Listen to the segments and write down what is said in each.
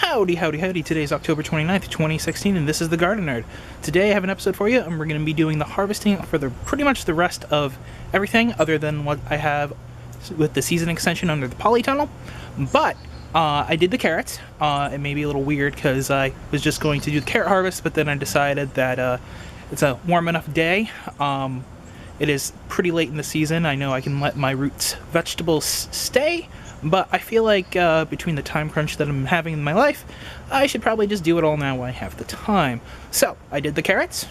Howdy, howdy, howdy. Today is October 29th, 2016, and this is The Garden Nerd. Today I have an episode for you, and we're going to be doing the harvesting for pretty much the rest of everything other than what I have with the season extension under the polytunnel. But I did the carrots. It may be a little weird because I was just going to do the carrot harvest, but then I decided that it's a warm enough day. It is pretty late in the season. I know I can let my roots vegetables stay, but I feel like between the time crunch that I'm having in my life, I should probably just do it all now while I have the time. So, I did the carrots.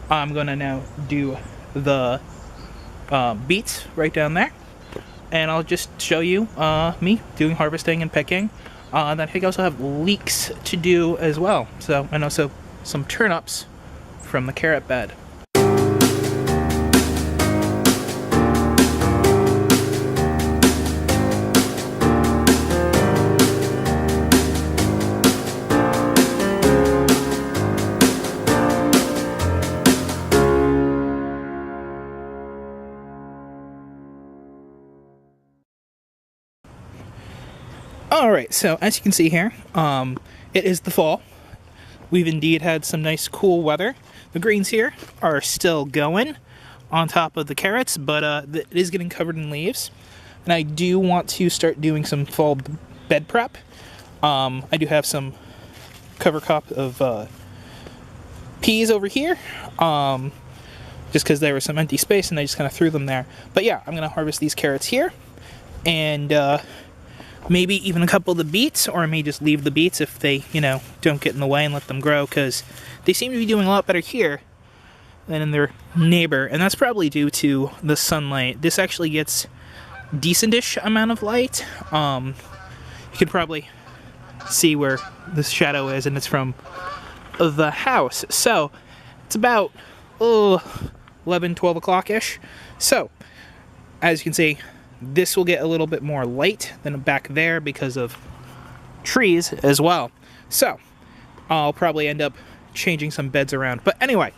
I'm going to now do the beets right down there. And I'll just show you me doing harvesting and picking. And I think I also have leeks to do as well. So, and also some turnips from the carrot bed. Alright, so as you can see here, it is the fall. We've indeed had some nice cool weather. The greens here are still going on top of the carrots, but it is getting covered in leaves. And I do want to start doing some fall bed prep. I do have some cover crop of peas over here, just because there was some empty space and I just kind of threw them there. But yeah, I'm going to harvest these carrots here, and maybe even a couple of the beets, or I may just leave the beets if they, don't get in the way and let them grow, because they seem to be doing a lot better here than in their neighbor, and that's probably due to the sunlight. This actually gets decentish amount of light. You can probably see where the shadow is, and it's from the house. So, it's about 11, 12 o'clock-ish. So, as you can see, this will get a little bit more light than back there because of trees as well. So, I'll probably end up changing some beds around. But anyway,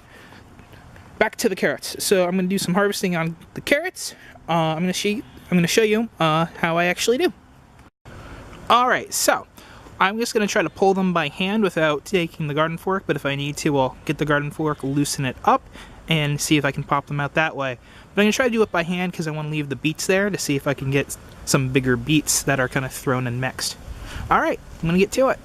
back to the carrots. So I'm going to do some harvesting on the carrots. I'm going to show you how I actually do. Alright, so I'm just going to try to pull them by hand without taking the garden fork, but if I need to, I'll get the garden fork, loosen it up, and see if I can pop them out that way. But I'm going to try to do it by hand because I want to leave the beets there to see if I can get some bigger beets that are kind of thrown and mixed. Alright, I'm going to get to it.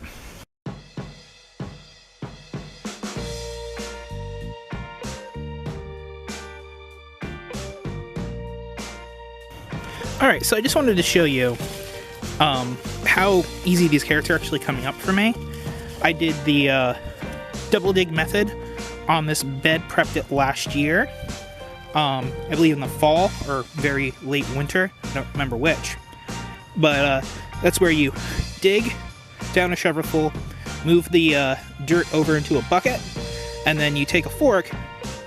Alright, so I just wanted to show you how easy these carrots are actually coming up for me. I did the double dig method on this bed, prepped it last year. I believe in the fall or very late winter. I don't remember which. But that's where you dig down a shovelful, move the dirt over into a bucket, and then you take a fork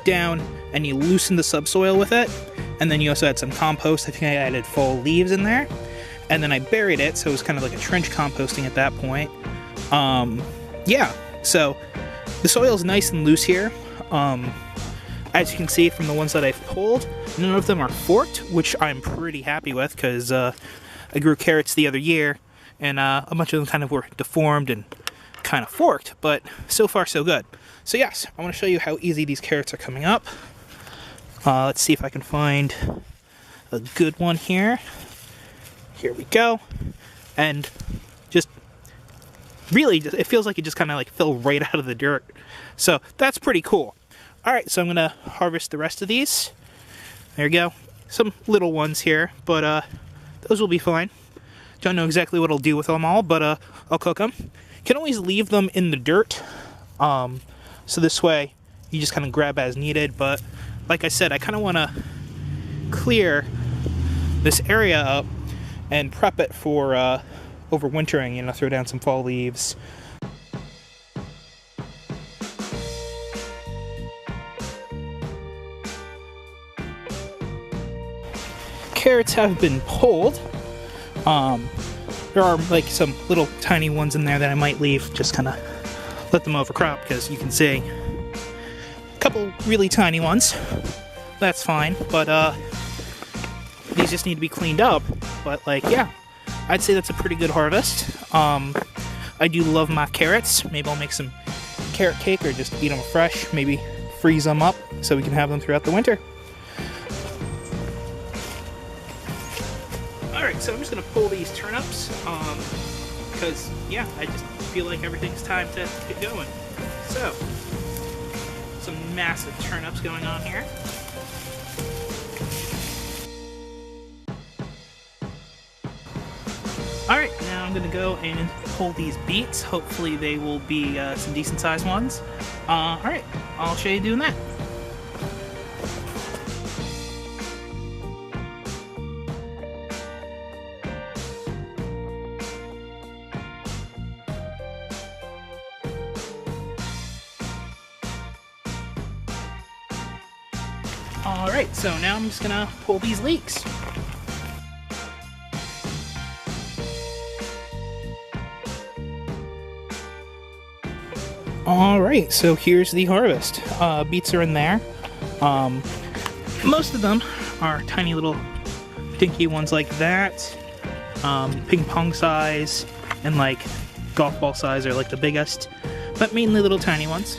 down and you loosen the subsoil with it. And then you also add some compost. I think I added fall leaves in there. And then I buried it, so it was kind of like a trench composting at that point. Yeah, so the soil is nice and loose here. As you can see from the ones that I've pulled, none of them are forked, which I'm pretty happy with, because I grew carrots the other year, and a bunch of them kind of were deformed and kind of forked, but so far so good. So yes, I want to show you how easy these carrots are coming up. Let's see if I can find a good one here. Here we go. And just really, it feels like it just kind of like fell right out of the dirt. So that's pretty cool. Alright, so I'm going to harvest the rest of these. There you go. Some little ones here, but those will be fine. Don't know exactly what I'll do with them all, but I'll cook them. You can always leave them in the dirt. So this way, you just kind of grab as needed, but like I said, I kind of want to clear this area up and prep it for overwintering, throw down some fall leaves. Carrots have been pulled. There are like some little tiny ones in there that I might leave, just kind of let them overcrop, because you can see a couple really tiny ones. That's fine, but these just need to be cleaned up. But yeah, I'd say that's a pretty good harvest. I do love my carrots. Maybe I'll make some carrot cake or just eat them fresh. Maybe freeze them up so we can have them throughout the winter. Alright, so I'm just going to pull these turnips, because, yeah, I just feel like everything's time to get going. So, some massive turnips going on here. Alright, now I'm going to go and pull these beets. Hopefully they will be some decent sized ones. Alright, I'll show you doing that. Alright, so now I'm just gonna pull these leeks. Alright, so here's the harvest. Beets are in there. Most of them are tiny little dinky ones like that. Ping pong size and like golf ball size are like the biggest, but mainly little tiny ones.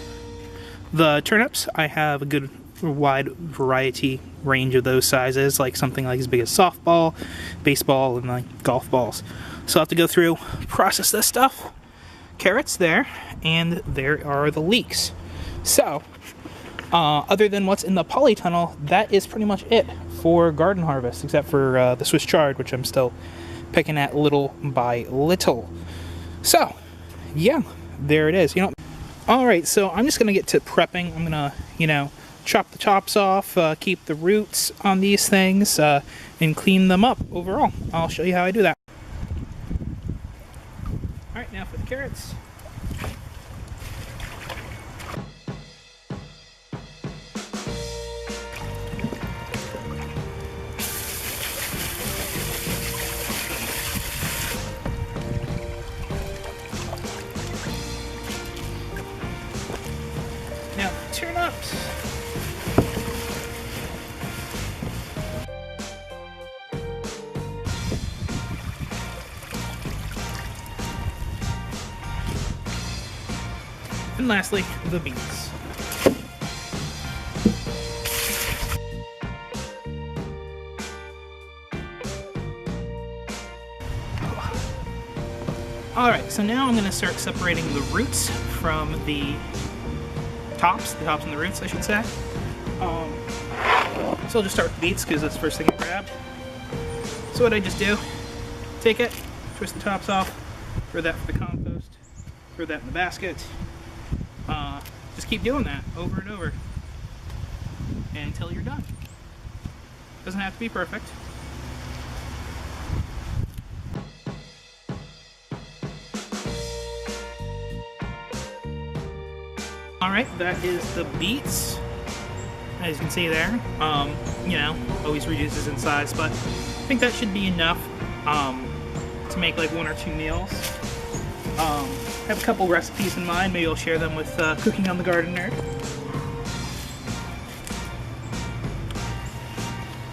The turnips, I have a good wide variety range of those sizes, like something like as big as softball, baseball, and like golf balls. So I'll have to go through, process this stuff. Carrots there, and there are the leeks. So, other than what's in the polytunnel, that is pretty much it for garden harvest, except for the Swiss chard, which I'm still picking at little by little. So, yeah, there it is. Alright, so I'm just going to get to prepping. I'm going to, chop the tops off, keep the roots on these things, and clean them up overall. I'll show you how I do that. Alright, now for the carrots. Now, turnips. And lastly, the beets. Alright, so now I'm going to start separating the roots from the tops and the roots, I should say. So I'll just start with the beets because that's the first thing I grabbed. So what I just do, take it, twist the tops off, throw that for the compost, throw that in the basket. Just keep doing that over and over until you're done. Doesn't have to be perfect. Alright, that is the beets. As you can see there, always reduces in size, but I think that should be enough to make like 1 or 2 meals. I have a couple recipes in mind. Maybe I'll share them with Cooking on the Garden Nerd.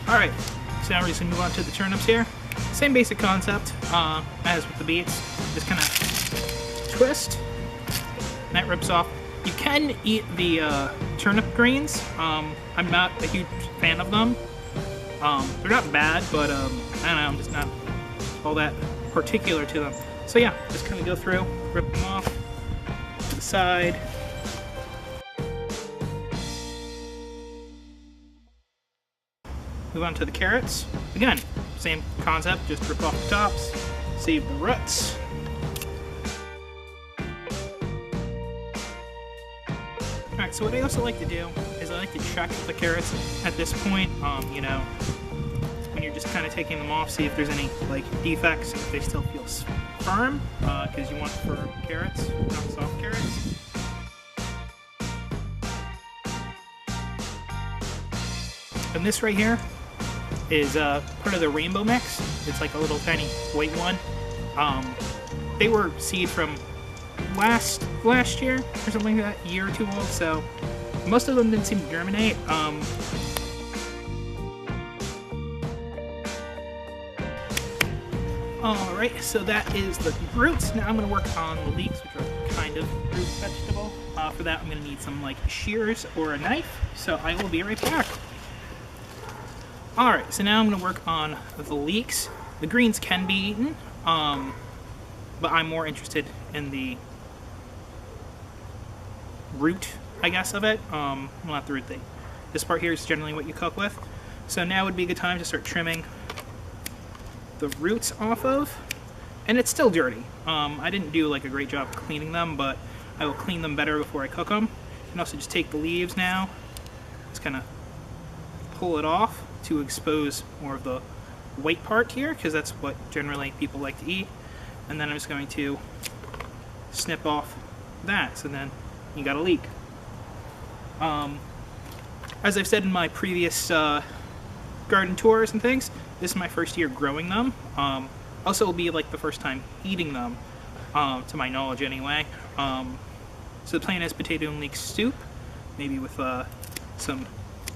Alright, so now we're just going to move on to the turnips here. Same basic concept as with the beets. Just kind of twist, and that rips off. You can eat the turnip greens. I'm not a huge fan of them. They're not bad, but I don't know, I'm just not all that particular to them. So yeah, just kind of go through, rip them off to the side. Move on to the carrots. Again, same concept, just rip off the tops, save the roots. Alright, so what I also like to do is I like to check the carrots at this point, when you're just kind of taking them off, see if there's any like defects, if they still feel firm, because you want firm carrots, not soft carrots. And this right here is part of the rainbow mix. It's like a little tiny white one. They were seed from last year or something like that, a year or 2 old, so most of them didn't seem to germinate. Alright, so that is the roots. Now I'm going to work on the leeks, which are kind of root vegetable. For that, I'm going to need some like shears or a knife, so I will be right back. Alright, so now I'm going to work on the leeks. The greens can be eaten, but I'm more interested in the root, I guess, of it. Well, not the root thing. This part here is generally what you cook with. So now would be a good time to start trimming the roots off of. And it's still dirty. I didn't do like a great job cleaning them, but I will clean them better before I cook them. You can also just take the leaves now, just kind of pull it off to expose more of the white part here, because that's what generally people like to eat. And then I'm just going to snip off that, so then you got a leek. As I've said in my previous garden tours and things, this is my first year growing them. Also, will be like the first time eating them, to my knowledge anyway. So the plan is potato and leek soup, maybe with some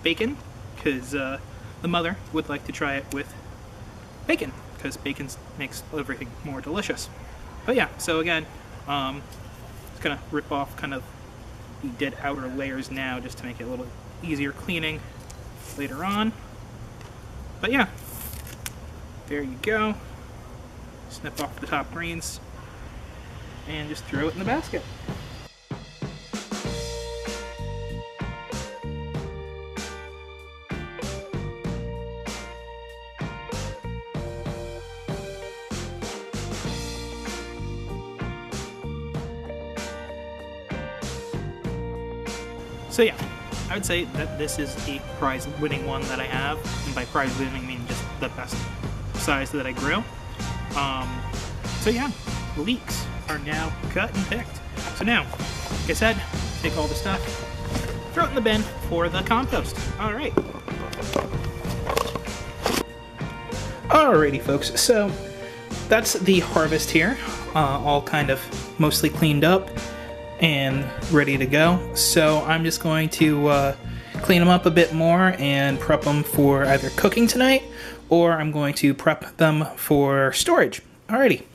bacon, because the mother would like to try it with bacon, because bacon makes everything more delicious. But yeah, so again, just gonna rip off kind of the dead outer layers now, just to make it a little easier cleaning later on. But yeah, there you go. Snip off the top greens and just throw it in the basket. So yeah, I would say that this is a prize-winning one that I have, and by prize-winning I mean just the best size that I grew. So yeah, the leeks are now cut and picked. So now, like I said, take all the stuff, throw it in the bin for the compost. Alright. Alrighty folks, so that's the harvest here, all kind of mostly cleaned up and ready to go. So I'm just going to clean them up a bit more and prep them for either cooking tonight, or I'm going to prep them for storage. Alrighty.